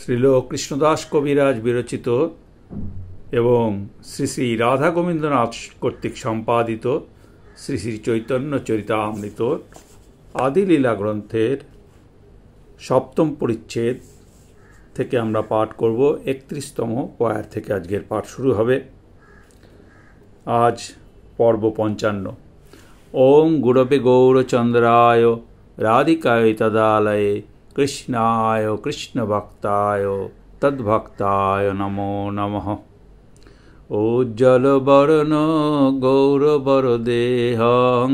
শ্রীল কৃষ্ণদাস কবিরাজ বিরচিত এবং শ্রী শ্রী রাধা গোবিন্দনাথ কর্তৃক সম্পাদিত শ্রী শ্রী চৈতন্য চরিতামৃত আদিলীলা গ্রন্থের সপ্তম পরিচ্ছেদ থেকে আমরা পাঠ করব। 31তম পয়ার থেকে আজকের পাঠ শুরু হবে। আজ পর্ব 55। ওম গুরবে গৌরচন্দ্রায় রাধিকায় তদালয়ে কৃষ্ণায় কৃষ্ণভক্তায় তদ্ভক্তায় নমো নমঃ। উজ্জ্বলবর্ণ গৌরবরদেহং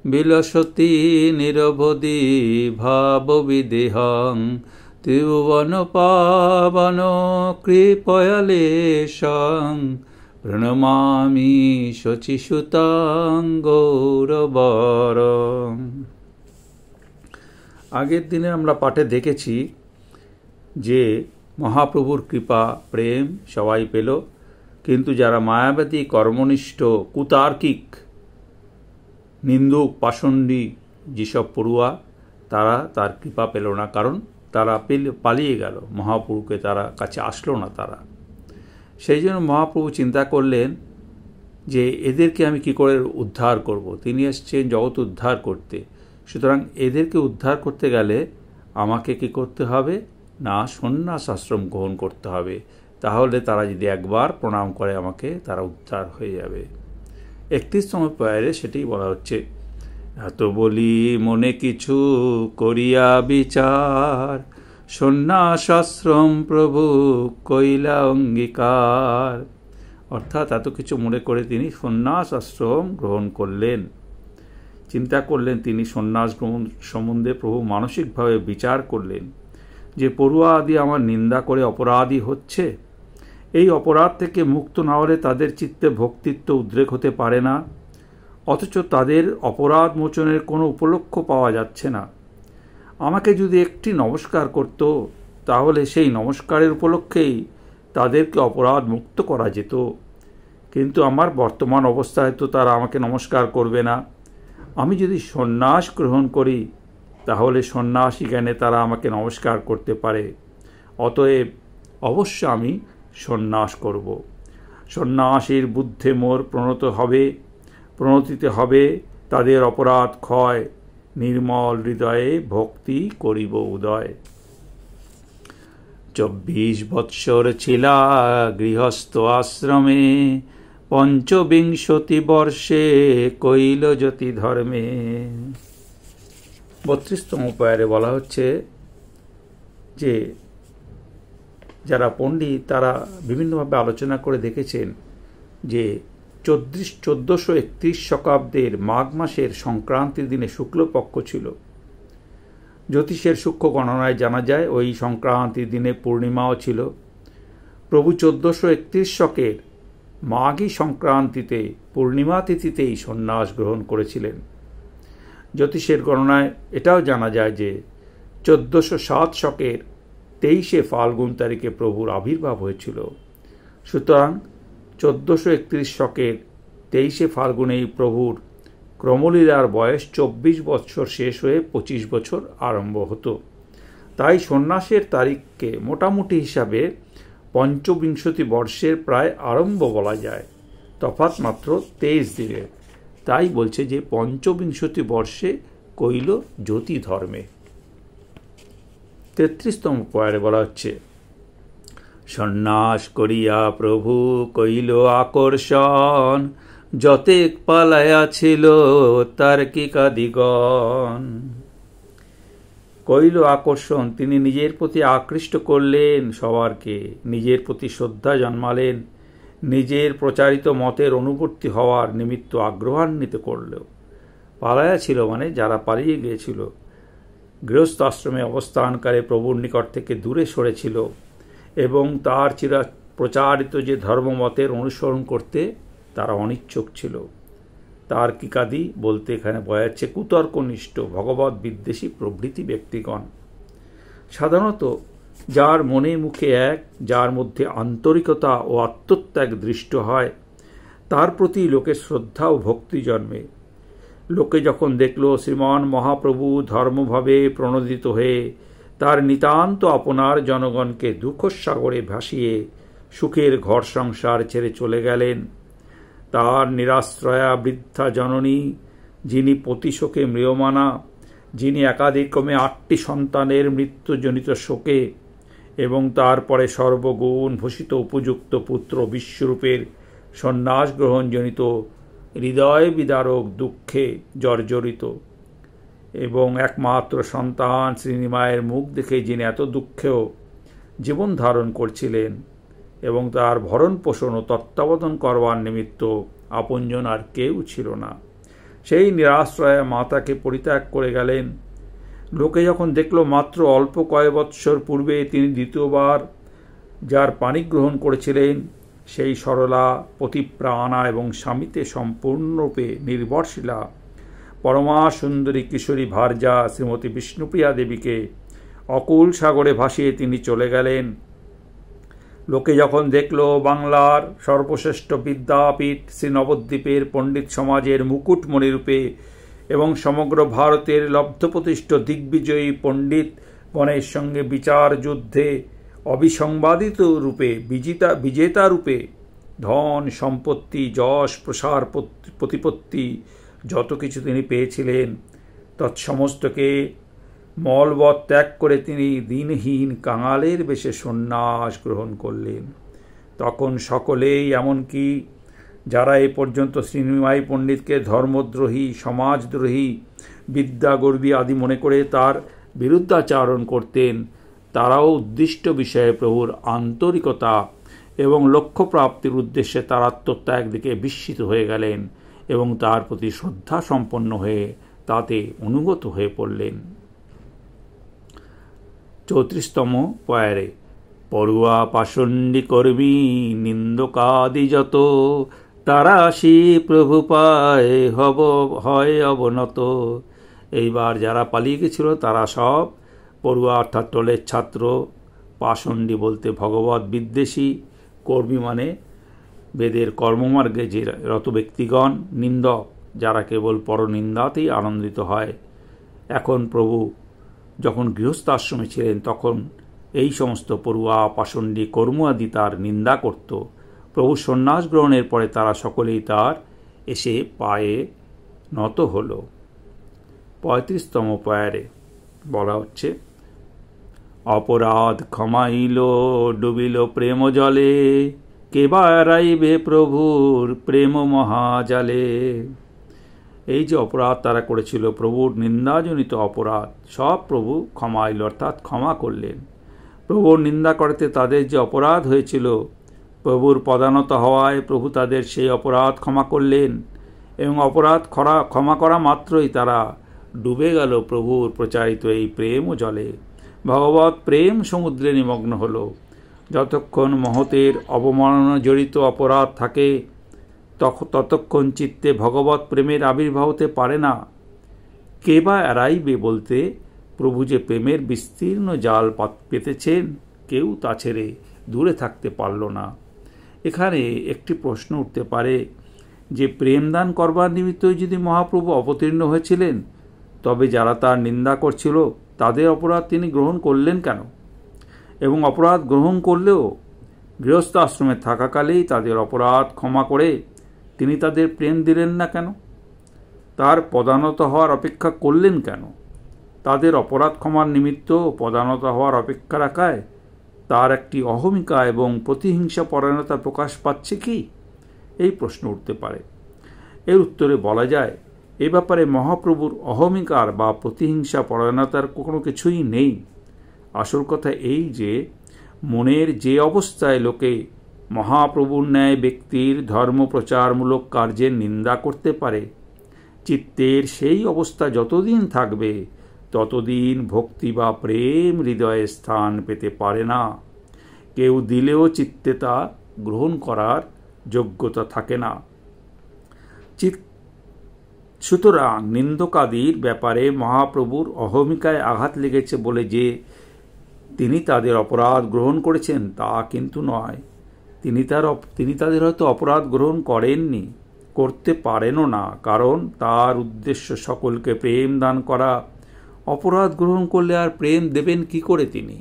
বিলসতি নিরবধি ভাববিদেহং ত্রিভুবন পাবন কৃপয়ালেশং প্রণমামি শচীসুতাং গৌরবরং। আগের দিনে আমরা পাঠে দেখেছি যে মহাপ্রভুর কৃপা প্রেম সবাই পেল, কিন্তু যারা মায়াবাদী কর্মনিষ্ঠ কুতার্কিক নিন্দুক পাষণ্ডী যেসব পড়ুয়া তারা তার কৃপা পেল না, কারণ তারা পালিয়ে গেল, মহাপ্রভুকে তারা কাছে আসলো না তারা। সেই জন্য মহাপ্রভু চিন্তা করলেন যে এদেরকে আমি কি করে উদ্ধার করব। তিনি এসছেন জগৎ উদ্ধার করতে, সুতরাং এদেরকে উদ্ধার করতে গেলে আমাকে কি করতে হবে না, সন্ন্যাস আশ্রম গ্রহণ করতে হবে। তাহলে তারা যদি একবার প্রণাম করে আমাকে, তারা উদ্ধার হয়ে যাবে। 31তম পয়ারে সেটাই বলা হচ্ছে। এত বলি মনে কিছু করিয়া বিচার, সন্ন্যাস আশ্রম প্রভু কইলা অঙ্গীকার। অর্থাৎ এত কিছু মনে করে তিনি সন্ন্যাস আশ্রম গ্রহণ করলেন। চিন্তা করলেন তিনি সন্ন্যাস গ্রহণ সম্বন্ধে, প্রভু মানসিকভাবে বিচার করলেন যে পড়ুয়া আদি আমার নিন্দা করে অপরাধী হচ্ছে। এই অপরাধ থেকে মুক্ত না হলে তাদের চিত্তে ভক্তিত্ব উদ্রেক হতে পারে না, অথচ তাদের অপরাধ মোচনের কোনো উপলক্ষ পাওয়া যাচ্ছে না। আমাকে যদি একটি নমস্কার করত, তাহলে সেই নমস্কারের উপলক্ষেই তাদেরকে অপরাধ মুক্ত করা যেত। কিন্তু আমার বর্তমান অবস্থায় তো তারা আমাকে নমস্কার করবে না। আমি যদি সন্ন্যাস গ্রহণ করি, তাহলে সন্ন্যাসী জ্ঞানে তারা আমাকে নমস্কার করতে পারে। অতএব অবশ্য আমি সন্ন্যাস করব। সন্ন্যাসীর বুদ্ধে মোর প্রণতিতে হবে তাদের অপরাধ ক্ষয়, নির্মল হৃদয়ে ভক্তি করিব উদয়। 24 বৎসর ছিলা গৃহস্থ আশ্রমে, 25 বর্ষে কইল জ্যোতি ধর্মে। 32তম পয়ারে বলা হচ্ছে যে যারা পণ্ডিত তারা বিভিন্নভাবে আলোচনা করে দেখেছেন যে 1431 শকাব্দের মাঘ মাসের সংক্রান্তির দিনে শুক্লপক্ষ ছিল। জ্যোতিষের সূক্ষ্ম গণনায় জানা যায় ওই সংক্রান্তির দিনে পূর্ণিমাও ছিল। প্রভু 1431 শকের মাঘী সংক্রান্তিতে পূর্ণিমা তিথিতেই সন্ন্যাস গ্রহণ করেছিলেন। জ্যোতিষের গণনায় এটাও জানা যায় যে 1407 শকের 23 ফাল্গুন তারিখে প্রভুর আবির্ভাব হয়েছিল। সুতরাং 1431 শকের 23 ফাল্গুনেই প্রভুর ক্রমলীলার বয়স 24 বছর শেষ হয়ে 25 বছর আরম্ভ হতো। তাই সন্ন্যাসের তারিখকে মোটামুটি হিসাবে 25 বর্ষের প্রায় আরম্ভ বলা যায়, তফাৎ মাত্র 23 দিনের। তাই বলছে যে 25 বর্ষে কইল জ্যোতি ধর্মে। 33তম পয়ারে বলা হচ্ছে। সন্ন্যাস করিয়া প্রভু কইল আকর্ষণ, যতেক পালায়া ছিল তার্কিকাদিগণ। কইল আকর্ষণ, তিনি নিজের প্রতি আকৃষ্ট করলেন সবারকে, নিজের প্রতি শ্রদ্ধা জন্মালেন, নিজের প্রচারিত মতের অনুবর্তী হওয়ার নিমিত্ত আগ্রহান্বিত করল। পালায়া ছিল মানে যারা পালিয়ে গিয়েছিল, গৃহস্থ আশ্রমে অবস্থানকালে প্রভুর নিকট থেকে দূরে সরেছিল এবং তার প্রচারিত যে ধর্মমতের অনুসরণ করতে তারা অনিচ্ছুক ছিল। তার্কিকাদি বলতে এখানে বোঝাচ্ছে কুতর্কনিষ্ঠ ভগবৎ বিদ্বেষী প্রভৃতি ব্যক্তিগণ। সাধারণত যার মনে মুখে এক, যার মধ্যে আন্তরিকতা ও আত্মত্যাগ দৃষ্ট হয়, তার প্রতি লোকের শ্রদ্ধা ও ভক্তি জন্মে। লোকে যখন দেখল শ্রীমান মহাপ্রভু ধর্মভাবে প্রণোদিত হয়ে তার নিতান্ত আপনার জনগণকে দুঃখসাগরে ভাসিয়ে সুখের ঘর সংসার ছেড়ে চলে গেলেন। তার নিরাশ্রয়া বৃদ্ধা জননী, যিনি প্রতিশোকে ম্রিয়মানা, যিনি একাদিক্রমে 8টি সন্তানের মৃত্যুজনিত শোকে এবং তারপরে সর্বগুণ ভূষিত উপযুক্ত পুত্র বিশ্বরূপের সন্ন্যাস গ্রহণজনিত হৃদয় বিদারক দুঃখে জর্জরিত, এবং একমাত্র সন্তান শ্রীনিমায়ের মুখ দেখে যিনি এত দুঃখেও জীবন ধারণ করছিলেন এবং তার ভরণ পোষণ ও তত্ত্বাবধান করবার নিমিত্ত আপনজন আর কেউ ছিল না, সেই নিরাশ্রয়া মাতাকে পরিত্যাগ করে গেলেন। লোকে যখন দেখল মাত্র অল্প কয়েক বৎসর পূর্বে তিনি দ্বিতীয়বার যার পানি গ্রহণ করেছিলেন, সেই সরলা পতিপ্রাণা এবং স্বামীতে সম্পূর্ণরূপে নির্ভরশীলা পরমা সুন্দরী কিশোরী ভার্যা শ্রীমতী বিষ্ণুপ্রিয়া দেবীকে অকুল সাগরে ভাসিয়ে তিনি চলে গেলেন, লোকে যখন দেখল বাংলার সর্বশ্রেষ্ঠ বিদ্যাপীঠ শ্রী নবদ্বীপের পণ্ডিত সমাজের মুকুটমণিরূপে এবং সমগ্র ভারতের লব্ধপ্রতিষ্ঠ দিগ্বিজয়ী পণ্ডিত গণের সঙ্গে বিচার যুদ্ধে অবিসংবাদিত রূপে বিজেতা রূপে ধন সম্পত্তি যশ প্রসার প্রতিপত্তি যত কিছু তিনি পেয়েছিলেন, তৎসমস্তকে মলবৎ ত্যাগ করে তিনি দিনহীন কাঙালের বেশে সন্ন্যাস গ্রহণ করলেন। তখন সকলেই, এমনকি যারা এ পর্যন্ত শ্রীনিমাই পণ্ডিতকে ধর্মদ্রোহী, সমাজদ্রোহী, বিদ্যাগর্বী আদি মনে করে তার বিরুদ্ধাচারণ করতেন, তারাও উদ্দিষ্ট বিষয়ে প্রভুর আন্তরিকতা এবং লক্ষ্যপ্রাপ্তির উদ্দেশ্যে তার আত্মত্যাগ দিকে বিস্মিত হয়ে গেলেন এবং তার প্রতি শ্রদ্ধা সম্পন্ন হয়ে তাতে অনুগত হয়ে পড়লেন। 34তম পয়ারে পড়ুয়া পাষণ্ডী কর্মী নিন্দকাদি যত, তারা সে প্রভু পায় হয় অবনত। এইবার যারা পালিয়ে গেছিল তারা সব পড়ুয়া অর্থাৎ টোলের ছাত্র, পাষণ্ডী বলতে ভগবত বিদ্বেষী, কর্মী মানে বেদের কর্মমার্গে যে রত ব্যক্তিগণ, নিন্দক যারা কেবল পরনিন্দাতেই আনন্দিত হয়। এখন প্রভু যখন গৃহস্থাশ্রমে ছিলেন তখন এই সমস্ত পড়ুয়া পাষণ্ডী কর্ম আদি তার নিন্দা করত। প্রভু সন্ন্যাস গ্রহণের পরে তারা সকলেই তার এসে পায়ে নত হল। 35তম পয়ারে বলা হচ্ছে, অপরাধ ক্ষমাইল ডুবিল প্রেম জলে, কেবা এড়াইবে প্রভুর প্রেম মহাজালে। এই যে অপরাধ তারা করেছিল, প্রভুর নিন্দাজনিত অপরাধ, সব প্রভু ক্ষমাইল অর্থাৎ ক্ষমা করলেন। প্রভুর নিন্দা করতে তাদের যে অপরাধ হয়েছিল, প্রভুর পদানত হওয়ায় প্রভু তাদের সেই অপরাধ ক্ষমা করলেন এবং অপরাধ ক্ষমা করা মাত্রই তারা ডুবে গেল প্রভুর প্রচারিত এই প্রেম ও জলে। ভগবৎ প্রেম সমুদ্রে নিমগ্ন হল। যতক্ষণ মহতের অবমাননা জড়িত অপরাধ থাকে ততক্ষণ চিত্তে ভগবৎ প্রেমের আবির্ভাব হতে পারে না। কে বা এড়াইবে বলতে প্রভু যে প্রেমের বিস্তীর্ণ জাল পেতেছেন, কেউ তা ছেড়ে দূরে থাকতে পারল না। এখানে একটি প্রশ্ন উঠতে পারে যে প্রেমদান করবার নিমিত্তই যদি মহাপ্রভু অবতীর্ণ হয়েছিলেন, তবে যারা তার নিন্দা করছিল তাদের অপরাধ তিনি গ্রহণ করলেন কেন? এবং অপরাধ গ্রহণ করলেও গৃহস্থ আশ্রমে থাকাকালেই তাদের অপরাধ ক্ষমা করে তিনি তাদের প্রেম দিলেন না কেন? তার পদানত হওয়ার অপেক্ষা করলেন কেন? তাদের অপরাধ ক্ষমার নিমিত্ত পদানত হওয়ার অপেক্ষা রাখায় তার একটি অহমিকা এবং প্রতিহিংসা পরায়ণতা প্রকাশ পাচ্ছে কি? এই প্রশ্ন উঠতে পারে। এর উত্তরে বলা যায়, এ ব্যাপারে মহাপ্রভুর অহমিকার বা প্রতিহিংসা পরায়ণতার কোনো কিছুই নেই। আসল কথা এই যে মনের যে অবস্থায় লোকে মহাপ্রভুর ন্যায় ব্যক্তির ধর্মপ্রচারমূলক কার্যের নিন্দা করতে পারে, চিত্তের সেই অবস্থা যতদিন থাকবে ততদিন ভক্তি বা প্রেম হৃদয়ে স্থান পেতে পারে না। কেউ দিলেও চিত্তে তা গ্রহণ করার যোগ্যতা থাকে না। সুতরাং নিন্দকাদির ব্যাপারে মহাপ্রভুর অহমিকায় আঘাত লেগেছে বলে যে তিনি তাদের অপরাধ গ্রহণ করেছেন তা কিন্তু নয়। তিনি তাদের হয়তো অপরাধ গ্রহণ করেননি, করতে পারেনও না, কারণ তার উদ্দেশ্য সকলকে প্রেম দান করা অপরাধ গ্রহণ করলে আর প্রেম দেবেন কি করে তিনি?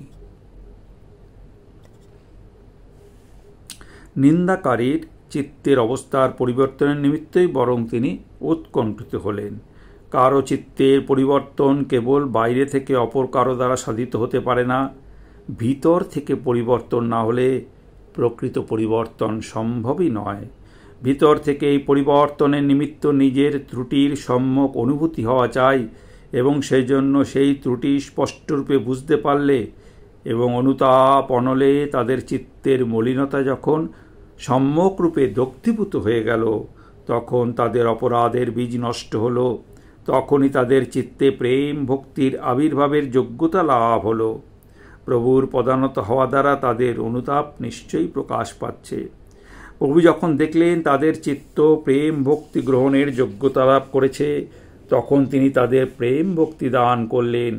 নিন্দাকারীর চিত্তের অবস্থার পরিবর্তনের নিমিত্তই বরং তিনি উৎকণ্ঠিত হলেন। কারো চিত্তের পরিবর্তন কেবল বাইরে থেকে অপর কারো দ্বারা সাধিত হতে পারে না। ভিতর থেকে পরিবর্তন না হলে প্রকৃত পরিবর্তন সম্ভবই নয়। ভিতর থেকে এই পরিবর্তনের নিমিত্ত নিজের ত্রুটির সম্যক অনুভূতি হওয়া চাই, এবং সেই জন্য সেই ত্রুটি স্পষ্টরূপে বুঝতে পারলে এবং অনুতাপ অনলে তাদের চিত্তের মলিনতা যখন সম্যকরূপে দগ্ধীভূত হয়ে গেল, তখন তাদের অপরাধের বীজ নষ্ট হল। তখনই তাদের চিত্তে প্রেম ভক্তির আবির্ভাবের যোগ্যতা লাভ হল। প্রভুর পদানত হওয়া দ্বারা তাদের অনুতাপ নিশ্চয়ই প্রকাশ পাচ্ছে। প্রভু যখন দেখলেন তাদের চিত্ত প্রেম ভক্তি গ্রহণের যোগ্যতা লাভ করেছে, তখন তিনি তাদের প্রেম ভক্তি দান করলেন।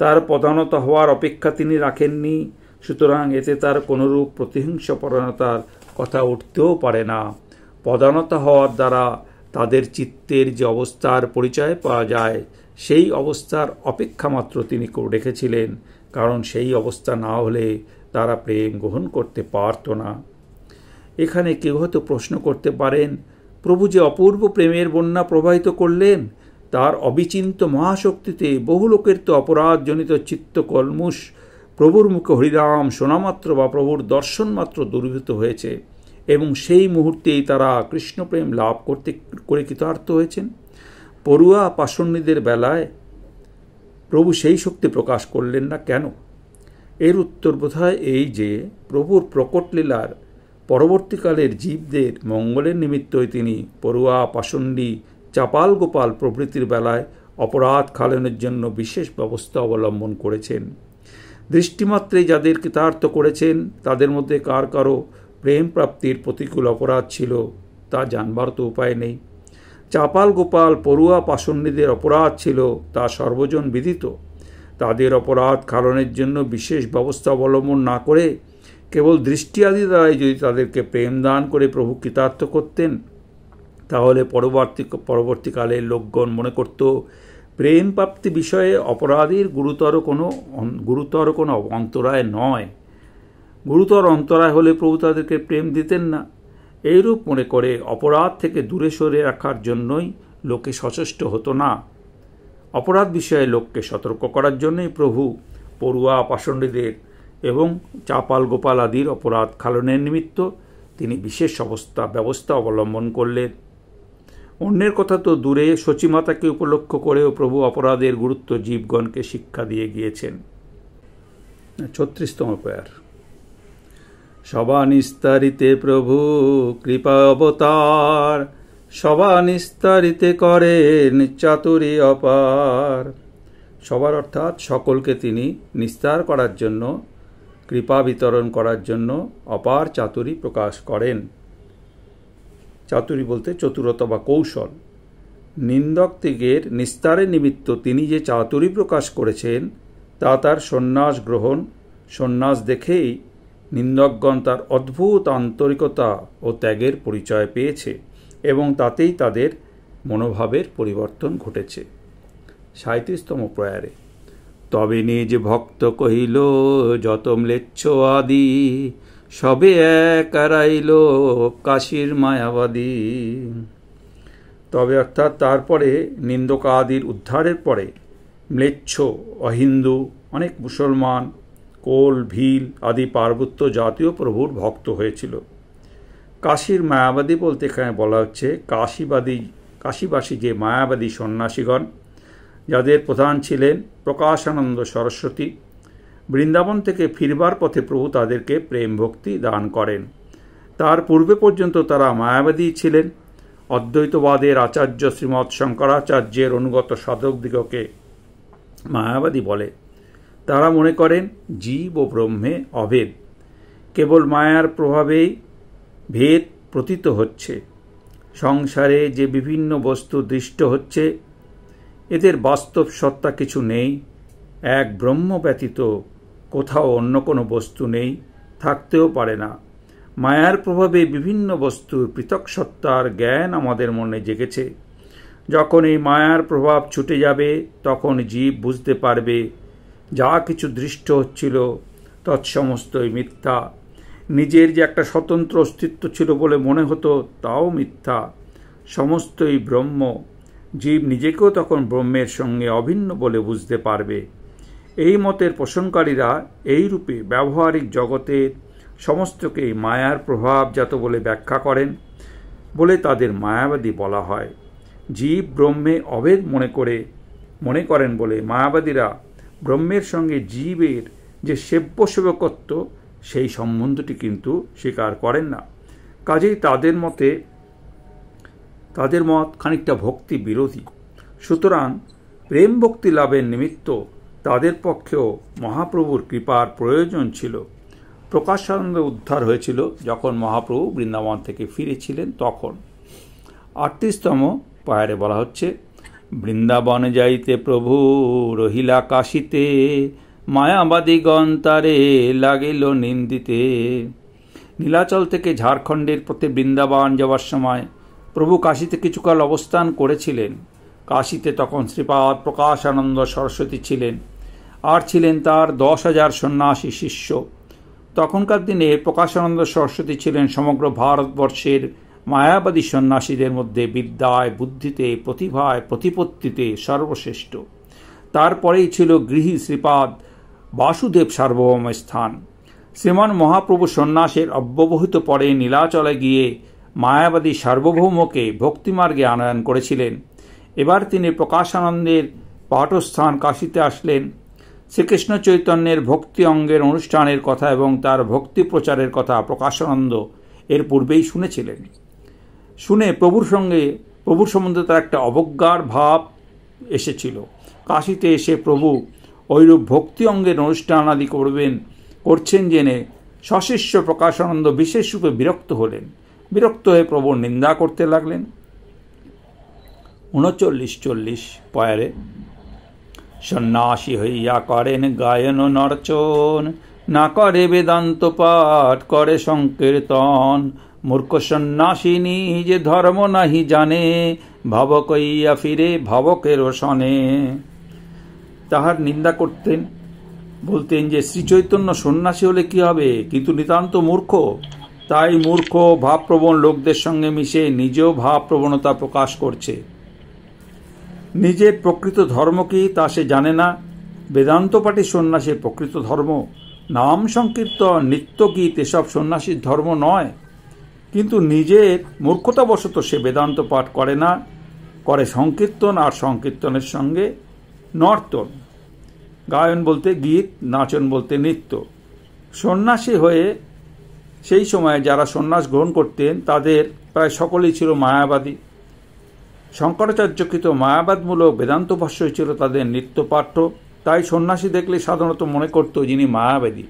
তার পদানত হওয়ার অপেক্ষা তিনি রাখেননি। সুতরাং এতে তার কোনরূপ প্রতিহিংসাপরণতার কথা উঠতেও পারে না। পদানত হওয়ার দ্বারা তাদের চিত্তের যে অবস্থার পরিচয় পাওয়া যায়, সেই অবস্থার অপেক্ষা মাত্র তিনি রেখেছিলেন, কারণ সেই অবস্থা না হলে তারা প্রেম গ্রহণ করতে পারত না। এখানে কেউ হয়তো প্রশ্ন করতে পারেন, প্রভু যে অপূর্ব প্রেমের বন্যা প্রবাহিত করলেন, তার অবিচিন্ত মহাশক্তিতে বহু লোকের তো অপরাধজনিত চিত্ত কলমুষ প্রভুর মুখে হরিনাম শোনামাত্র বা প্রভুর দর্শন মাত্র দূরীভূত হয়েছে, এবং সেই মুহূর্তেই তারা কৃষ্ণপ্রেম লাভ করে কৃতার্থ হয়েছেন। পড়ুয়া পাষণ্যদের বেলায় প্রভু সেই শক্তি প্রকাশ করলেন না কেন? এর উত্তর বোধহয় এই যে, প্রভুর প্রকট লীলার পরবর্তীকালের জীবদের মঙ্গলের নিমিত্তই তিনি পড়ুয়া পাষণ্ডী চাপাল গোপাল প্রভৃতির বেলায় অপরাধ খালনের জন্য বিশেষ ব্যবস্থা অবলম্বন করেছেন। দৃষ্টিমাত্রেই যাদের কৃতার্থ করেছেন, তাদের মধ্যে কার কারো প্রেম প্রাপ্তির প্রতিকূল অপরাধ ছিল তা জানবার তো উপায় নেই। চাপাল গোপাল পড়ুয়া পাষণ্ডীদের অপরাধ ছিল তা সর্বজন বিদিত। তাদের অপরাধ খালনের জন্য বিশেষ ব্যবস্থা অবলম্বন না করে কেবল দৃষ্টি আদি দ্বারাই যদি তাদেরকে প্রেম দান করে প্রভু কৃতার্থ করতেন, তাহলে পরবর্তীকালে লোকগণ মনে করত প্রেম প্রাপ্তি বিষয়ে অপরাধীর গুরুতর কোনো অন্তরায় নয়। গুরুতর অন্তরায় হলে প্রভু তাদেরকে প্রেম দিতেন না। এইরূপ মনে করে অপরাধ থেকে দূরে সরে রাখার জন্যই লোকে সচেষ্ট হতো না। অপরাধ বিষয়ে লোককে সতর্ক করার জন্যই প্রভু পড়ুয়া পাষণ্ডীদের এবং চাপাল গোপাল আদির অপরাধ খালনের নিমিত্ত তিনি বিশেষ ব্যবস্থা অবলম্বন করলেন। অন্যের কথা তো দূরে, সচিমাতাকে উপলক্ষ করেও প্রভু অপরাধের গুরুত্ব জীবগণকে শিক্ষা দিয়ে গিয়েছেন। 36তম প্রেয়ার। সবা নিস্তারিতে প্রভু কৃপা অবতার, সবা নিস্তারিতে করেন চাতুরী অপার। সবার অর্থাৎ সকলকে তিনি নিস্তার করার জন্য, কৃপা বিতরণ করার জন্য অপার চাতুরী প্রকাশ করেন। চাতুরী বলতে চতুরতা বা কৌশল। নিন্দকদিগের নিস্তারের নিমিত্ত তিনি যে চাতুরী প্রকাশ করেছেন, তা তার সন্ন্যাস গ্রহণ। সন্ন্যাস দেখেই নিন্দকগণ তার অদ্ভুত আন্তরিকতা ও ত্যাগের পরিচয় পেয়েছে, এবং তাতেই তাদের মনোভাবের পরিবর্তন ঘটেছে। 37তম প্রয়ারে। তবে নিজ ভক্ত কহিল যত ম্লেচ্ছ আদি, সবে এক আড়াইল কাশীর মায়াবাদী। তবে অর্থাৎ তারপরে নিন্দকাদির উদ্ধারের পরে ম্লেচ্ছ, অহিন্দু, অনেক মুসলমান, কোল, ভিল আদি পার্বত্য জাতীয় প্রভুর ভক্ত হয়েছিল। কাশীর মায়াবাদী বলতে এখানে বলা হচ্ছে কাশীবাসী যে মায়াবাদী সন্ন্যাসীগণ, যাদের প্রধান ছিলেন প্রকাশানন্দ সরস্বতী। বৃন্দাবন থেকে ফিরবার পথে প্রভু তাদেরকে প্রেম ভক্তি দান করেন। তার পূর্বে পর্যন্ত তারা মায়াবাদী ছিলেন। অদ্বৈতবাদের আচার্য শ্রীমৎ শঙ্করাচার্যের অনুগত সাধকদিগকে মায়াবাদী বলে। তারা মনে করেন জীব ও ব্রহ্মে অভেদ, কেবল মায়ার প্রভাবেই ভেদ প্রতীত হচ্ছে। সংসারে যে বিভিন্ন বস্তু দৃষ্ট হচ্ছে, এদের বাস্তব সত্তা কিছু নেই। এক ব্রহ্ম ব্যতীত কোথাও অন্য কোনো বস্তু নেই, থাকতেও পারে না। মায়ার প্রভাবে বিভিন্ন বস্তুর পৃথক সত্তার জ্ঞান আমাদের মনে জেগেছে। যখন এই মায়ার প্রভাব ছুটে যাবে তখন জীব বুঝতে পারবে যা কিছু দৃষ্ট হচ্ছিল তৎসমস্তই মিথ্যা। নিজের যে একটা স্বতন্ত্র অস্তিত্ব ছিল বলে মনে হতো তাও মিথ্যা, সমস্তই ব্রহ্ম। জীব নিজেকেও তখন ব্রহ্মের সঙ্গে অভিন্ন বলে বুঝতে পারবে। এই মতের পোষণকারীরা এই রূপে ব্যবহারিক জগতের সমস্তকেই মায়ার প্রভাবজাত বলে ব্যাখ্যা করেন বলে তাদের মায়াবাদী বলা হয়। জীব ব্রহ্মে অভেদ মনে করেন বলে মায়াবাদীরা ব্রহ্মের সঙ্গে জীবের যে সেব্য সেবকত্ব সেই সম্বন্ধটি কিন্তু স্বীকার করেন না। কাজেই তাদের মত খানিকটা ভক্তি বিরোধী। সুতরাং প্রেম ভক্তি লাভের নিমিত্ত তাদের পক্ষেও মহাপ্রভুর কৃপার প্রয়োজন ছিল। প্রকাশানন্দ উদ্ধার হয়েছিল যখন মহাপ্রভু বৃন্দাবন থেকে ফিরেছিলেন তখন। 38তম পায়ারে বলা হচ্ছে, বৃন্দাবন যাইতে প্রভু রহিলা কাশিতে, মায়াবাদীগণ তারে লাগিল নিন্দিতে। নীলাচল থেকে ঝাড়খণ্ডের পথে বৃন্দাবন যাওয়ার সময় প্রভু কাশীতে কিছুকাল অবস্থান করেছিলেন। কাশীতে তখন শ্রীপাদ প্রকাশানন্দ সরস্বতী ছিলেন, আর ছিলেন তার 10,000 সন্ন্যাসী শিষ্য। তখনকার দিনে প্রকাশানন্দ সরস্বতী ছিলেন সমগ্র ভারতবর্ষের মায়াবাদী সন্ন্যাসীদের মধ্যে বিদ্যায়, বুদ্ধিতে, প্রতিভায়, প্রতিপত্তিতে সর্বশ্রেষ্ঠ। তারপরেই ছিল গৃহী শ্রীপাদ বাসুদেব সার্বভৌম স্থান। শ্রীমান মহাপ্রভু সন্ন্যাসের অব্যবহিত পরে নীলাচলে গিয়ে মায়াবাদী সার্বভৌমকে ভক্তিমার্গে আনয়ন করেছিলেন। এবার তিনি প্রকাশানন্দের পাঠস্থান কাশীতে আসলেন। শ্রীকৃষ্ণ চৈতন্যের ভক্তি অঙ্গের অনুষ্ঠানের কথা এবং তার ভক্তি প্রচারের কথা প্রকাশানন্দ এর পূর্বেই শুনেছিলেন। শুনে প্রভুর সম্বন্ধে তার একটা অবজ্ঞার ভাব এসেছিল। কাশীতে এসে প্রভু ঐরূপ ভক্তি অঙ্গের অনুষ্ঠান আদি করছেন জেনে সশিষ্য প্রকাশানন্দ বিশেষরূপে বিরক্ত হলেন। বিরক্ত হয়ে প্রভুর নিন্দা করতে লাগলেন। 39-40 পয়ারে, সন্ন্যাসী হইয়া করেন গায়ন নর্চন, না করে বেদান্ত পাঠ করে সংকীর্তন। মূর্খ সন্ন্যাসী নিজে ধর্ম নাহি জানে, ভাব কইয়া ফিরে ভাবকের শনে। তাহার নিন্দা করতেন, বলতেন যে শ্রীচৈতন্য সন্ন্যাসী হলে কি হবে, কিন্তু নিতান্ত মূর্খ। তাই মূর্খ ভাবপ্রবণ লোকদের সঙ্গে মিশে নিজেও ভাবপ্রবণতা প্রকাশ করছে। নিজের প্রকৃত ধর্ম কি তা সে জানে না। বেদান্তপাঠী সন্ন্যাসীর প্রকৃত ধর্ম নাম সংকীর্তন, নিত্যগীত এসব সন্ন্যাসীর ধর্ম নয়। কিন্তু নিজের মূর্খতাবশত সে বেদান্ত পাঠ করে না, করে সংকীর্তন, আর সংকীর্তনের সঙ্গে নর্তন। গায়ন বলতে গীত, নাচন বলতে নৃত্য। সন্ন্যাসী হয়ে সেই সময়ে যারা সন্ন্যাস গ্রহণ করতেন তাদের প্রায় সকলেই ছিল মায়াবাদী। শঙ্করাচার্যকৃত মায়াবাদমূলক বেদান্ত ভাষ্য ছিল তাদের নিত্যপাঠ্য। তাই সন্ন্যাসী দেখলে সাধারণত মনে করত যিনি মায়াবাদী।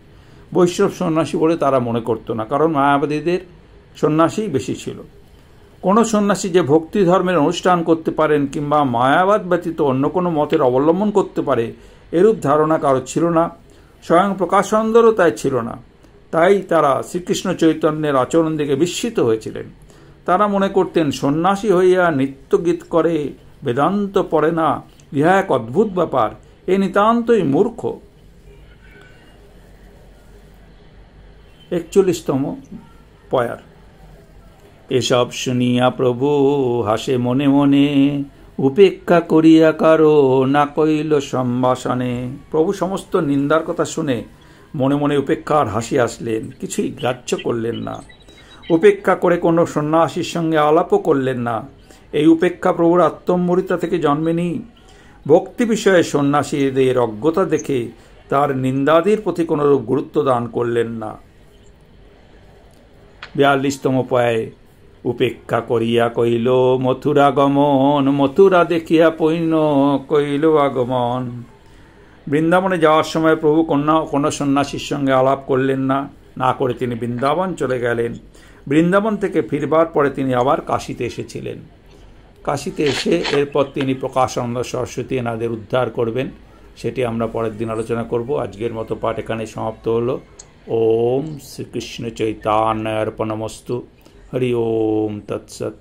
বৈষ্ণব সন্ন্যাসী বলে তারা মনে করত না, কারণ মায়াবাদীদের সন্ন্যাসী বেশি ছিল। কোনো সন্ন্যাসী যে ভক্তি ধর্মের অনুষ্ঠান করতে পারেন কিংবা মায়াবাদ ব্যতীত অন্য কোনো মতের অবলম্বন করতে পারে এরূপ ধারণা কারো ছিল না। স্বয়ং প্রকাশানন্দেরও তাই ছিল না। তাই তারা শ্রীকৃষ্ণ চৈতন্যের আচরণ দেখে বিস্মিত হয়েছিলেন। তারা মনে করতেন সন্ন্যাসী হইয়া নিত্যগীত করে, বেদান্ত পড়ে না, ইহা এক অদ্ভুত ব্যাপার, এ নিতান্তই মূর্খ। 41তম পয়ার, এসব শুনিয়া প্রভু হাসে মনে মনে, উপেক্ষা করিয়া কারো না কইল সম্ভাষণে। প্রভু সমস্ত নিন্দার কথা শুনে মনে মনে উপেক্ষার হাসি আসলেন, কিছুই গ্রাহ্য করলেন না। উপেক্ষা করে কোনো সন্ন্যাসীর সঙ্গে আলাপও করলেন না। এই উপেক্ষা প্রভুর আত্মম্মরিতা থেকে জন্মেনি। ভক্তি বিষয়ে সন্ন্যাসীদের অজ্ঞতা দেখে তার নিন্দাদির প্রতি কোনরূপ গুরুত্ব দান করলেন না। 42তম পয়ায়, উপেক্ষা করিয়া কইল মথুরা গমন, মথুরা দেখিয়া পৈন কইল আগমন। বৃন্দাবনে যাওয়ার সময় প্রভু কোনো সন্ন্যাসীর সঙ্গে আলাপ করলেন না। না করে তিনি বৃন্দাবন চলে গেলেন। বৃন্দাবন থেকে ফিরবার পরে তিনি আবার কাশীতে এসেছিলেন। কাশীতে এসে এরপর তিনি প্রকাশানন্দ সরস্বতী এনাদের উদ্ধার করবেন, সেটি আমরা পরের দিন আলোচনা করব। আজকের মতো পাঠ এখানে সমাপ্ত হলো। ওম শ্রীকৃষ্ণ চৈতন্যার্পণমস্তু। হরি ওম তৎসৎ।